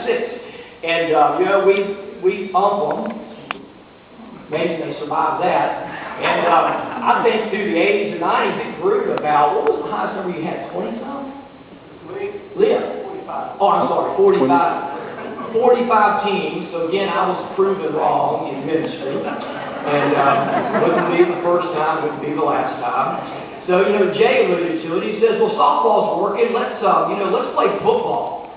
6. And, you know, we ump them. Amazing they survived that. And I think through the 80s and 90s, it grew to about, what was the highest number you had, 20-some? Leah? 45. Oh, I'm sorry, 45. 45 teams. So again, I was proven wrong in ministry. And wouldn't be the first time, wouldn't be the last time. So, you know, Jay alluded to it. He says, well, softball's working. Let's play football.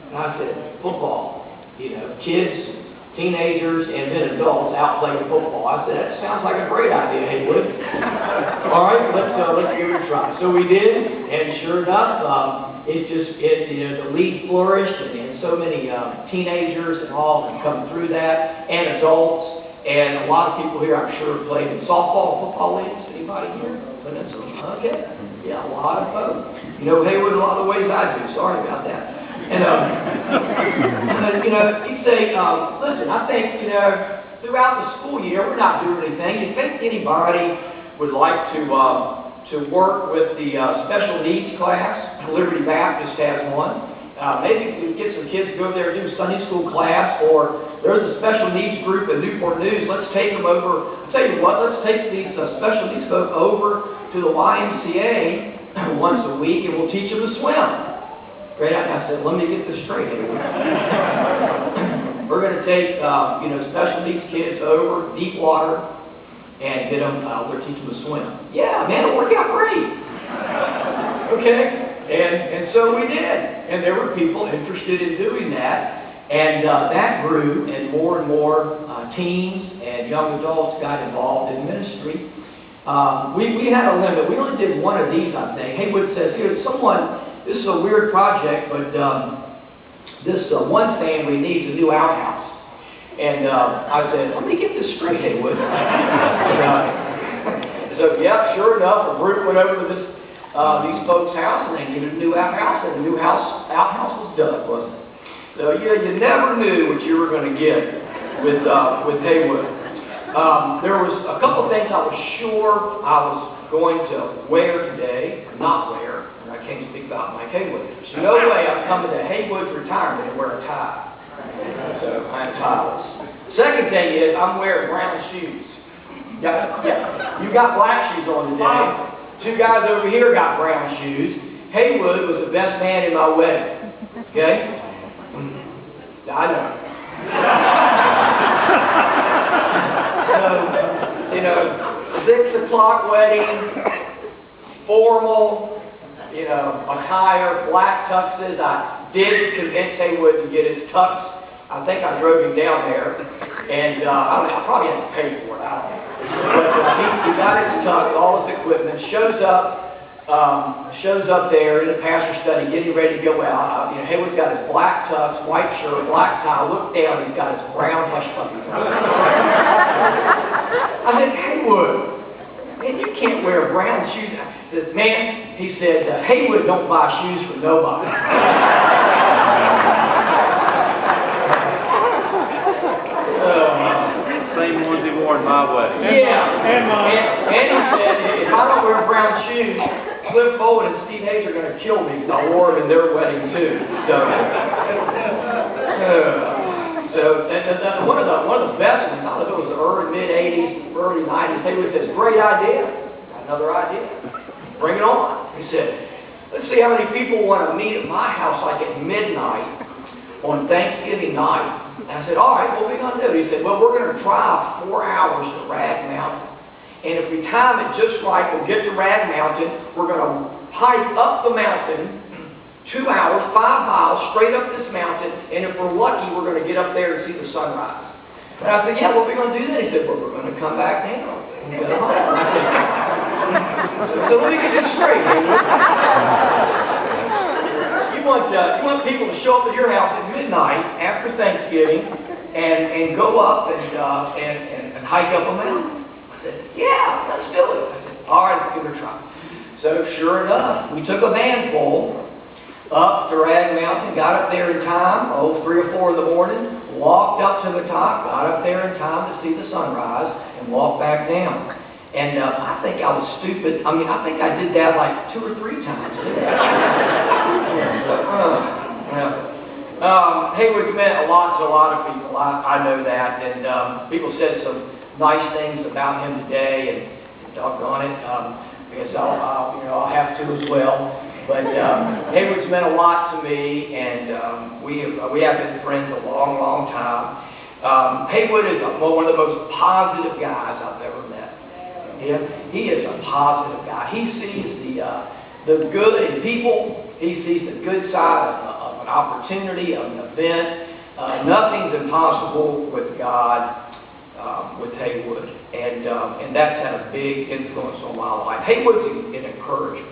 And I said, football. You know, kids, teenagers, and then adults out playing football. I said, that sounds like a great idea, Haywood. All right, let's give it a try. So we did, and sure enough, the league flourished, and so many teenagers and all have come through that, and adults, and a lot of people here, I'm sure, have played in softball and football leagues. Anybody here? Okay. Yeah, a lot of folks. You know Haywood a lot of the ways I do. Sorry about that. And, you know, you say, listen, I think, you know, throughout the school year, we're not doing anything. You think anybody would like to work with the special needs class? Liberty Baptist has one. Maybe we get some kids to go over there and do Sunday school class, or there's a special needs group at Newport News. Let's take them over. I'll tell you what, let's take these special needs folks over to the YMCA once a week, and we'll teach them to swim. Great idea. I said, let me get this straight. We're going to take, special needs kids over deep water and get them, we're teaching them to swim. Yeah, man, it'll work out great. Okay? And so we did. And there were people interested in doing that. And that grew, and more teens and young adults got involved in ministry. We had a limit. We only did one of these, I think. Haywood says, here, this is a weird project, but this one family needs a new outhouse. And I said, let me get this straight, Haywood. So, yeah, sure enough, a group went over to these folks' house, and they needed a new outhouse, and the new outhouse was done, wasn't it? So, yeah, you never knew what you were going to get with Haywood. There was a couple of things I was sure I was going to wear today, or not wear. I can't speak about Mike Haywood. There's no way I'm coming to Haywood's retirement and wear a tie. So I'm tieless. Second thing is I'm wearing brown shoes. Yeah. You got black shoes on today. 2 guys over here got brown shoes. Haywood was the best man in my wedding. Okay? I know. So, you know, 6 o'clock wedding, formal, you know, attire, black tuxes. I did convince Haywood to get his tux. I think I drove him down there, and I probably had to pay for it. I don't know. But he got his tux, all his equipment, shows up there in the pastor's study, getting ready to go out. Haywood's got his black tux, white shirt, black tie. I look down, he's got his brown hush puppies on. I said, Haywood, man, you can't wear brown shoes. Man, he said, Haywood don't buy shoes for nobody. Same ones he wore in my wedding. Yeah. And he said, if I don't wear brown shoes, Cliff Bowen and Steve Hayes are going to kill me because I wore them in their wedding too. So one of the best ones, I don't know if it was the early, mid-'80s, early 90s, Haywood says, great idea. Got another idea. Bring it on. He said, let's see how many people want to meet at my house like at midnight on Thanksgiving night. And I said, all right, what are we going to do? He said, well, we're going to drive 4 hours to Rag Mountain. And if we time it just right, we'll get to Rag Mountain. We're going to hike up the mountain 2 hours, 5 miles, straight up this mountain. And if we're lucky, we're going to get up there and see the sunrise. And I said, yeah, what are we going to do then? He said, well, we're going to come back down and go home. And I said, so let me get this straight. You want people to show up at your house at midnight after Thanksgiving and go up and hike up a mountain. I said, yeah, let's do it. I said, all right, let's give it a try. So sure enough, we took a van full up to Rag Mountain, got up there in time, 3 or 4 in the morning, walked up to the top, got up there in time to see the sunrise, and walked back down. And I think I was stupid. I mean, I think I did that like 2 or 3 times. Haywood meant a lot to a lot of people. I know that, and people said some nice things about him today, and doggone it, because I'll have to as well. But Haywood's meant a lot to me, and we have been friends a long, long time. Haywood is one of the most positive guys I've ever met. He is a positive guy. He sees the good in people. He sees the good side of an opportunity, of an event. Nothing's impossible with God, with Haywood, and that's had a big influence on my life. Haywood's an encourager.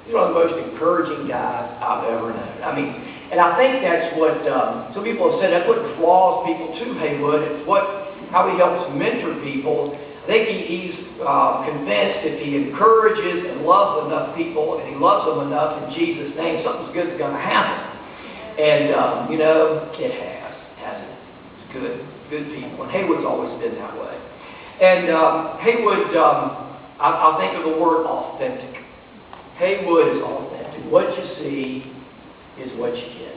He's one of the most encouraging guys I've ever known. I mean, and I think that's what some people have said. That's what draws people to Haywood. It's how he helps mentor people. I think he's convinced if he encourages and loves enough people, and he loves them enough in Jesus' name, something's good's going to happen. And it has, hasn't it? It's good people. And Haywood's always been that way. And Haywood, I'll think of the word authentic. Haywood is authentic. What you see is what you get.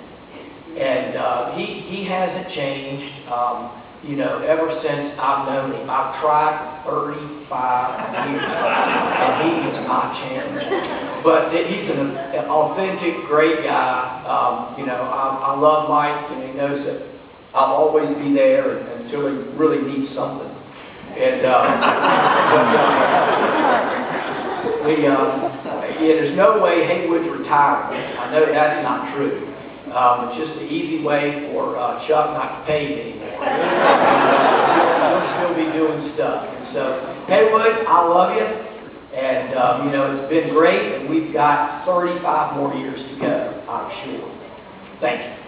And he hasn't changed, ever since I've known him. I've tried for 35 years, and he has not changed. But he's an authentic, great guy. I love Mike, and he knows that I'll always be there until he really needs something. And there's no way Haywood's retiring. I know that's not true. It's just an easy way for Chuck not to pay me anymore. He'll still be doing stuff. And so, Haywood, I love you. And, it's been great. And we've got 35 more years to go, I'm sure. Thank you.